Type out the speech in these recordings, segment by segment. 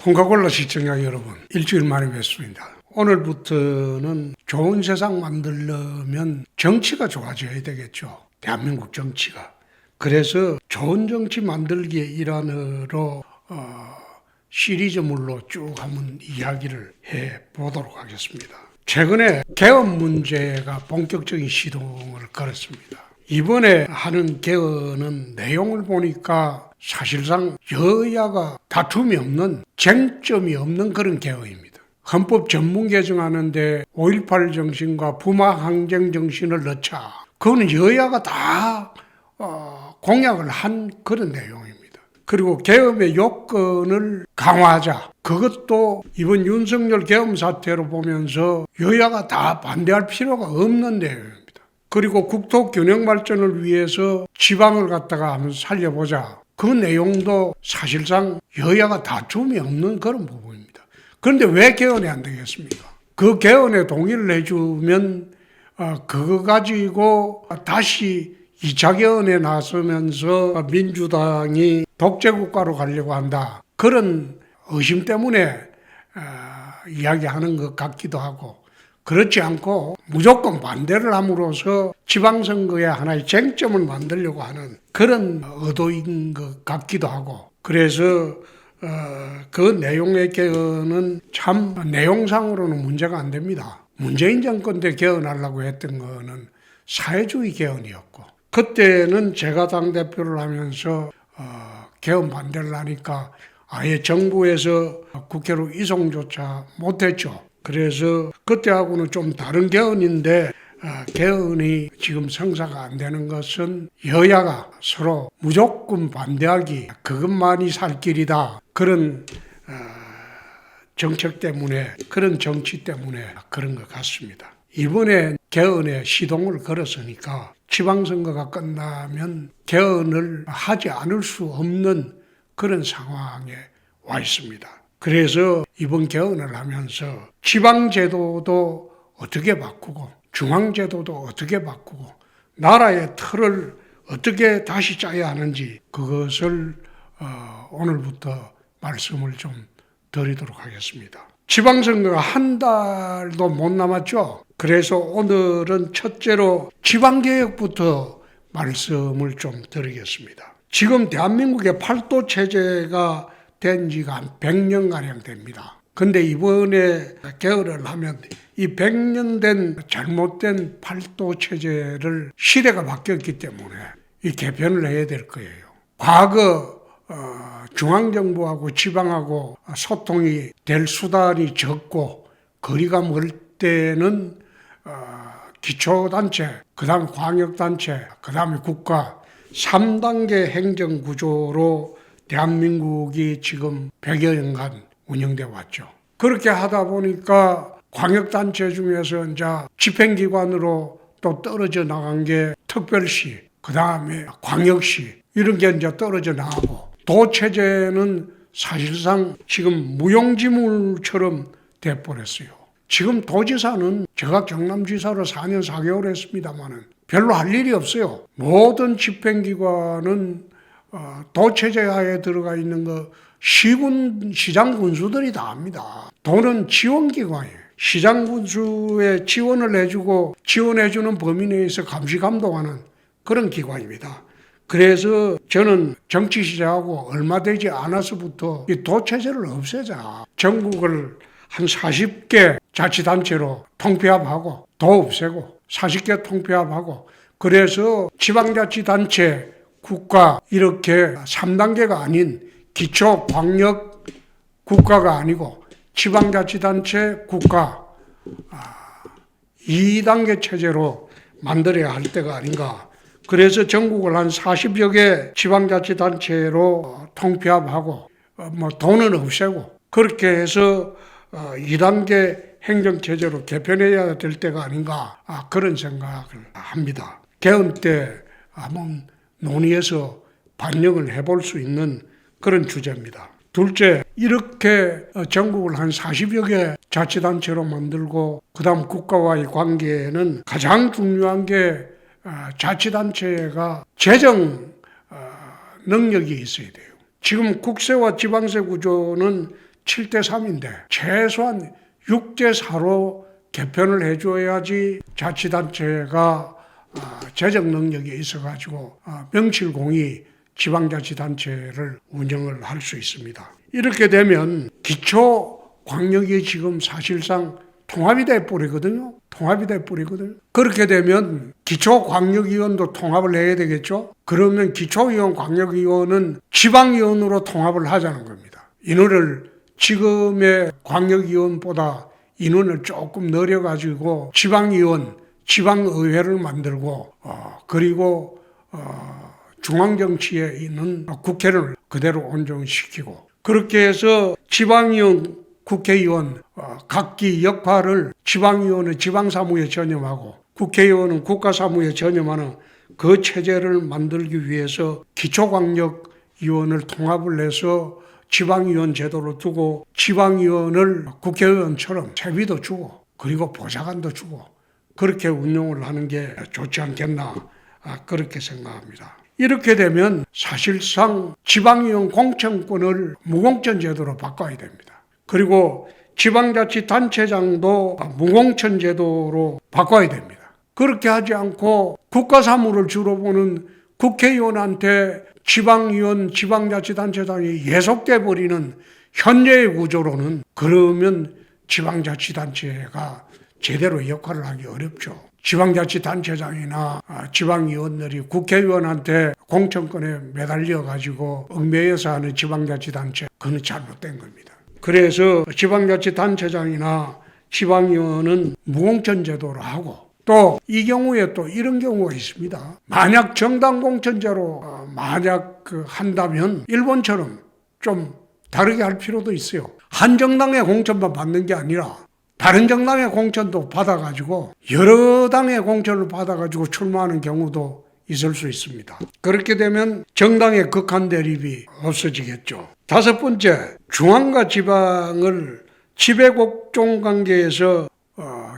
홍카골라 시청자 여러분, 일주일 만에 뵙습니다. 오늘부터는 좋은 세상 만들려면 정치가 좋아져야 되겠죠. 대한민국 정치가. 그래서 좋은 정치 만들기의 일환으로 시리즈물로 쭉 한번 이야기를 해보도록 하겠습니다. 최근에 개헌 문제가 본격적인 시동을 걸었습니다. 이번에 하는 개헌은 내용을 보니까 사실상 여야가 다툼이 없는, 쟁점이 없는 그런 개헌입니다. 헌법 전문 개정하는데 5.18 정신과 부마 항쟁 정신을 넣자. 그거는 여야가 다 공약을 한 그런 내용입니다. 그리고 개헌의 요건을 강화하자. 그것도 이번 윤석열 계엄 사태로 보면서 여야가 다 반대할 필요가 없는 내용입니다. 그리고 국토 균형 발전을 위해서 지방을 갖다가 한번 살려보자. 그 내용도 사실상 여야가 다툼이 없는 그런 부분입니다. 그런데 왜 개헌이 안 되겠습니까? 그 개헌에 동의를 해주면 그거 가지고 다시 2차 개헌에 나서면서 민주당이 독재국가로 가려고 한다. 그런 의심 때문에 이야기하는 것 같기도 하고, 그렇지 않고 무조건 반대를 함으로써 지방선거에 하나의 쟁점을 만들려고 하는 그런 의도인 것 같기도 하고, 그래서 그 내용의 개헌은 참 내용상으로는 문제가 안 됩니다. 문재인 정권 때 개헌하려고 했던 거는 사회주의 개헌이었고, 그때는 제가 당대표를 하면서 개헌 반대를 하니까 아예 정부에서 국회로 이송조차 못했죠. 그래서 그때하고는 좀 다른 개헌인데, 개헌이 지금 성사가 안 되는 것은 여야가 서로 무조건 반대하기, 그것만이 살 길이다. 그런 정책 때문에, 그런 정치 때문에 그런 것 같습니다. 이번에 개헌에 시동을 걸었으니까 지방선거가 끝나면 개헌을 하지 않을 수 없는 그런 상황에 와 있습니다. 그래서 이번 개헌을 하면서 지방제도도 어떻게 바꾸고 중앙제도도 어떻게 바꾸고 나라의 틀을 어떻게 다시 짜야 하는지, 그것을 오늘부터 말씀을 좀 드리도록 하겠습니다. 지방선거가 한 달도 못 남았죠. 그래서 오늘은 첫째로 지방개혁부터 말씀을 좀 드리겠습니다. 지금 대한민국의 팔도 체제가 된 지가 한 100년가량 됩니다. 근데 이번에 개헌을 하면 이 100년 된 잘못된 팔도 체제를, 시대가 바뀌었기 때문에 이 개편을 해야 될 거예요. 과거 중앙정부하고 지방하고 소통이 될 수단이 적고 거리가 멀 때는 기초단체, 그 다음에 광역단체, 그 다음에 국가 3단계 행정구조로 대한민국이 지금 100여 년간 운영돼 왔죠. 그렇게 하다 보니까 광역단체 중에서 이제 집행기관으로 또 떨어져 나간 게 특별시, 그 다음에 광역시, 이런 게 이제 떨어져 나가고, 도체제는 사실상 지금 무용지물처럼 돼버렸어요. 지금 도지사는, 제가 경남지사로 4년 4개월 했습니다마는 별로 할 일이 없어요. 모든 집행기관은 도체제 하에 들어가 있는 거 시장 군수들이 다 합니다. 도는 지원기관이에요. 시장 군수에 지원을 해주고 지원해주는 범위 내에서 감시 감독하는 그런 기관입니다. 그래서 저는 정치 시작하고 얼마 되지 않아서부터 이 도체제를 없애자. 전국을 한 40개 자치단체로 통폐합하고 도 없애고 40개 통폐합하고, 그래서 지방자치단체, 국가, 이렇게 3단계가 아닌 기초 광역 국가가 아니고 지방자치단체 국가 2단계 체제로 만들어야 할 때가 아닌가. 그래서 전국을 한 40여 개 지방자치단체로 통폐합하고 돈은 없애고 그렇게 해서 2단계 행정체제로 개편해야 될 때가 아닌가, 그런 생각을 합니다. 개헌 때 한번 논의해서 반영을 해볼 수 있는 그런 주제입니다. 둘째, 이렇게 전국을 한 40여 개 자치단체로 만들고 그 다음 국가와의 관계에는 가장 중요한 게 자치단체가 재정 능력이 있어야 돼요. 지금 국세와 지방세 구조는 7대 3인데 최소한 6대 4로 개편을 해줘야지 자치단체가 재정 능력이 있어가지고 명실공히 지방자치단체를 운영을 할 수 있습니다. 이렇게 되면 기초광역이 지금 사실상 통합이 돼버리거든요. 그렇게 되면 기초광역위원도 통합을 해야 되겠죠. 그러면 기초위원, 광역위원은 지방위원으로 통합을 하자는 겁니다. 인원을 지금의 광역위원보다 인원을 조금 늘려가지고 지방위원, 지방의회를 만들고 그리고 중앙정치에 있는 국회를 그대로 온전시키고 그렇게 해서 지방위원, 국회의원 각기 역할을 지방위원은 지방사무에 전념하고 국회의원은 국가사무에 전념하는 그 체제를 만들기 위해서 기초광역위원을 통합을 해서 지방위원 제도를 두고 지방위원을 국회의원처럼 세비도 주고 그리고 보좌관도 주고 그렇게 운영을 하는 게 좋지 않겠나 그렇게 생각합니다. 이렇게 되면 사실상 지방위원 공천권을 무공천 제도로 바꿔야 됩니다. 그리고 지방자치단체장도 무공천 제도로 바꿔야 됩니다. 그렇게 하지 않고 국가사무를 주로 보는 국회의원한테 지방위원, 지방자치단체장이 예속돼 버리는 현재의 구조로는 그러면 지방자치단체가 제대로 역할을 하기 어렵죠. 지방자치단체장이나 지방위원들이 국회의원한테 공천권에 매달려 가지고 얽매여서 하는 지방자치단체 그건 잘못된 겁니다. 그래서 지방자치단체장이나 지방위원은 무공천 제도로 하고 또 이 경우에 또 이런 경우가 있습니다. 만약 정당 공천제로 한다면 일본처럼 좀 다르게 할 필요도 있어요. 한 정당의 공천만 받는 게 아니라 다른 정당의 공천도 받아가지고 여러 당의 공천을 받아가지고 출마하는 경우도 있을 수 있습니다. 그렇게 되면 정당의 극한 대립이 없어지겠죠. 다섯 번째, 중앙과 지방을 지배곡종 관계에서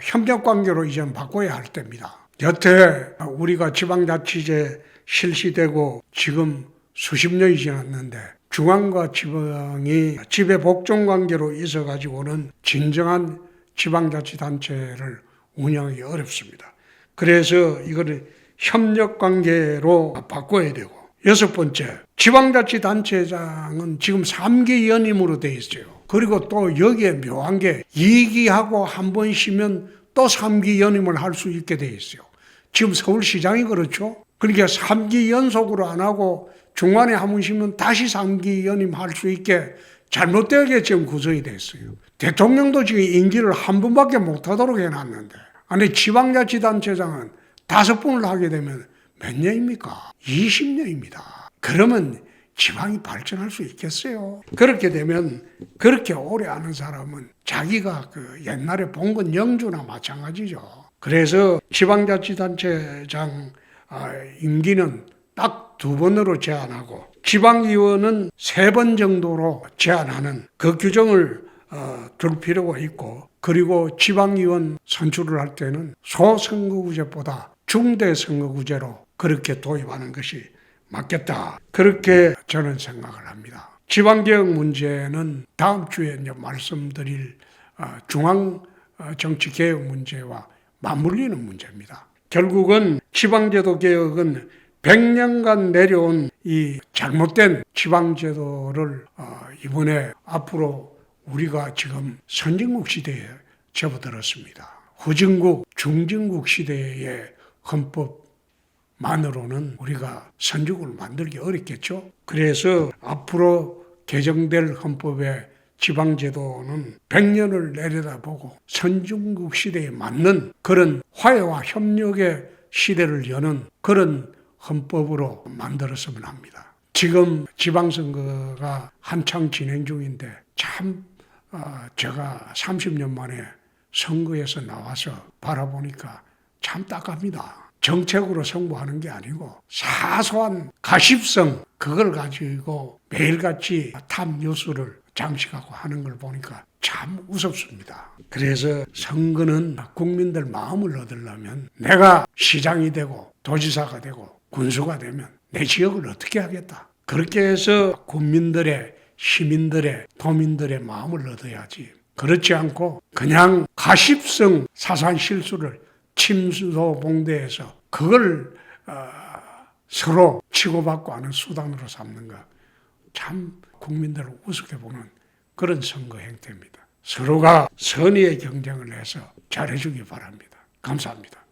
협력관계로 이제 바꿔야 할 때입니다. 여태 우리가 지방자치제 실시되고 지금 수십 년이 지났는데 중앙과 지방이 지배복종관계로 있어가지고는 진정한 지방자치단체를 운영하기 어렵습니다. 그래서 이거를 협력관계로 바꿔야 되고 여섯 번째, 지방자치단체장은 지금 3기 연임으로 되어 있어요. 그리고 또 여기에 묘한 게 2기하고 한 번 쉬면 또 3기 연임을 할 수 있게 되어 있어요. 지금 서울시장이 그렇죠. 그러니까 3기 연속으로 안 하고 중간에 한 번 쉬면 다시 3기 연임할 수 있게 잘못되게 지금 구성이 됐어요. 대통령도 지금 임기를 한 번밖에 못하도록 해놨는데 아니 지방자치단체장은 5번을 하게 되면 몇 년입니까? 20년입니다. 그러면 지방이 발전할 수 있겠어요? 그렇게 되면 그렇게 오래 하는 사람은 자기가 그 옛날에 본 건 영주나 마찬가지죠. 그래서 지방자치단체장 임기는 딱 2번으로 제한하고 지방의원은 3번 정도로 제한하는 그 규정을 둘 필요가 있고 그리고 지방의원 선출을 할 때는 소선거구제보다 중대선거구제로 그렇게 도입하는 것이 맞겠다. 그렇게 저는 생각을 합니다. 지방개혁 문제는 다음 주에 이제 말씀드릴 중앙정치개혁 문제와 맞물리는 문제입니다. 결국은 지방제도 개혁은 100년간 내려온 이 잘못된 지방제도를 이번에 앞으로 우리가 지금 선진국 시대에 접어들었습니다. 후진국, 중진국 시대의 헌법만으로는 우리가 선진국을 만들기 어렵겠죠. 그래서 앞으로 개정될 헌법의 지방제도는 100년을 내려다보고 선진국 시대에 맞는 그런 화해와 협력의 시대를 여는 그런 헌법으로 만들었으면 합니다. 지금 지방선거가 한창 진행 중인데 참 제가 30년 만에 선거에서 나와서 바라보니까 참 딱합니다. 정책으로 승부하는 게 아니고 사소한 가십성 그걸 가지고 매일같이 탑 뉴스를 장식하고 하는 걸 보니까 참 우습습니다. 그래서 선거는 국민들 마음을 얻으려면 내가 시장이 되고 도지사가 되고 군수가 되면 내 지역을 어떻게 하겠다. 그렇게 해서 국민들의 시민들의, 도민들의 마음을 얻어야지. 그렇지 않고 그냥 가십성 사산 실수를 침소봉대해서 그걸 서로 치고받고 하는 수단으로 삼는가. 참 국민들을 우습게 보는 그런 선거 행태입니다. 서로가 선의의 경쟁을 해서 잘해주기 바랍니다. 감사합니다.